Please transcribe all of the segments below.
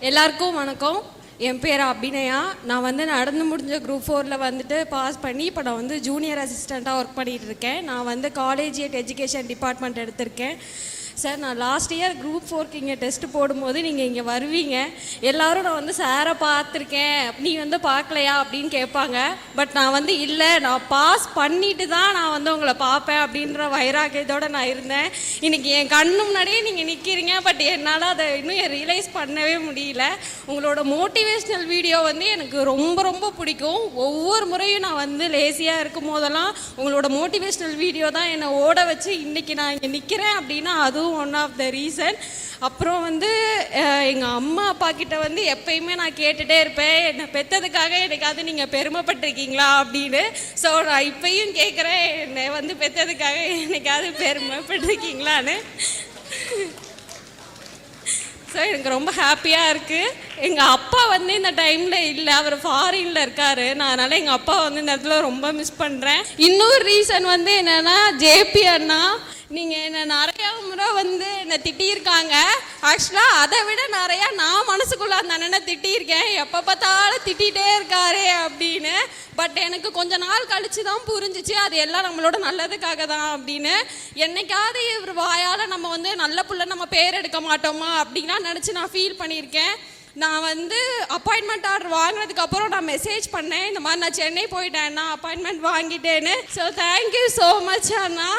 எல்லாருக்கும் வணக்கம். என் பேர் அபிநயா. நான் வந்து நடந்து முடிஞ்ச குரூப் 4ல் வந்துட்டு பாஸ் பண்ணி இப்போ நான் வந்து ஜூனியர் அசிஸ்டண்ட்டாக ஒர்க் பண்ணிகிட்டு இருக்கேன். நான் வந்து காலேஜ் எஜுகேஷன் டிபார்ட்மெண்ட் எடுத்திருக்கேன். சார், நான் லாஸ்ட் இயர் குரூப் 4க்கு இங்கே டெஸ்ட்டு போடும்போது நீங்கள் இங்கே வருவீங்க. எல்லோரும் நான் வந்து சாரை பார்த்துருக்கேன், நீ வந்து பார்க்கலையா அப்படின்னு கேட்பாங்க. பட் நான் வந்து இல்லை, நான் பாஸ் பண்ணிட்டு தான் நான் வந்து உங்களை பார்ப்பேன் அப்படின்ற வைராக்கியத்தோடு நான் இருந்தேன். இன்றைக்கி என் கண்ணு முன்னாடியே நீங்கள் நிற்கிறீங்க. பட் என்னால் அதை இன்னும் ரியலைஸ் பண்ணவே முடியல. உங்களோட மோட்டிவேஷ்னல் வீடியோ வந்து எனக்கு ரொம்ப ரொம்ப பிடிக்கும். ஒவ்வொரு முறையும் நான் வந்து லேசியாக இருக்கும் போதெல்லாம் உங்களோட மோட்டிவேஷ்னல் வீடியோ தான் என்னை ஓட வச்சு இன்றைக்கி நான் இங்கே நிற்கிறேன் அப்படின்னா அதுவும் ஒன் ஆஃப் த ரீசன். அப்புறம் வந்து எங்கள் அம்மா அப்பா கிட்ட வந்து எப்பயுமே நான் கேட்டுகிட்டே இருப்பேன், என்னை பெற்றதுக்காக என்னைக்காவது நீங்கள் பெருமைப்பட்டிருக்கீங்களா அப்படின்னு. ஸோ நான் இப்பயும் கேட்குறேன், என்னை வந்து பெற்றதுக்காக என்னைக்காவது பெருமைப்பட்டிருக்கீங்களான்னு. ஸோ எனக்கு ரொம்ப ஹாப்பியாக இருக்குது. எங்கள் அப்பா வந்து இந்த டைமில் இல்லை, அவர் ஃபாரினில் இருக்கார். நான் அதனால் எங்கள் அப்பா வந்து இந்த இடத்துல ரொம்ப மிஸ் பண்ணுறேன். இன்னொரு ரீசன் வந்து என்னென்னா, ஜேபி அண்ணா நீங்கள் என்னை நிறையா முறை வந்து என்னை திட்டியிருக்காங்க. ஆக்சுவலாக அதை விட நிறையா நான் மனசுக்குள்ளே அந்த அண்ணனை திட்டியிருக்கேன். எப்போ பார்த்தாலும் திட்டிகிட்டே இருக்காரு அப்படின்னு. பட் எனக்கு கொஞ்ச நாள் கழித்து தான் புரிஞ்சிச்சு அது எல்லாம் நம்மளோட நல்லதுக்காக தான் அப்படின்னு. என்னைக்காவது இவர் வாயால் நம்ம வந்து நல்ல புள்ள நம்ம பேர் எடுக்க மாட்டோமா அப்படின்னா நினச்சி நான் ஃபீல் பண்ணியிருக்கேன். நான் வந்து அப்பாயின்மெண்ட் ஆர்டர் வாங்கினதுக்கப்புறம் நான் மெசேஜ் பண்ணேன், இந்த மாதிரி நான் சென்னை போயிட்டேன்னா அப்பாயின்மெண்ட் வாங்கிட்டேன்னு. ஸோ தேங்க்யூ ஸோ மச் அண்ணா.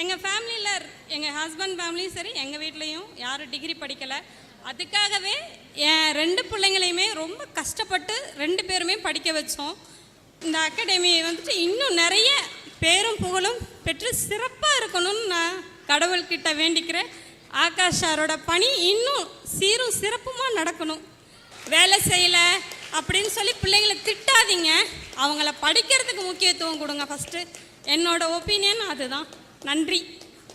எங்கள் ஃபேமிலியில் எங்கள் ஹஸ்பண்ட் ஃபேமிலியும் சரி, எங்கள் வீட்லேயும் யாரும் டிகிரி படிக்கலை. அதுக்காகவே என் 2 பிள்ளைங்களையுமே ரொம்ப கஷ்டப்பட்டு 2 பேருமே படிக்க வச்சோம். இந்த அகாடமி வந்துட்டு இன்னும் நிறைய பேரும் புகழும் பெற்று சிறப்பாக இருக்கணும்னு நான் கடவுள்கிட்ட வேண்டிக்கிறேன். ஆகாஷ் சாரோட பணி இன்னும் சீரும் சிறப்புமாக நடக்கணும். வேலை செய்யலை அப்படின்னு சொல்லி பிள்ளைங்களை திட்டாதீங்க, அவங்கள படிக்கிறதுக்கு முக்கியத்துவம் கொடுங்க ஃபஸ்ட்டு. என்னோட ஒப்பீனியன் அதுதான். நன்றி.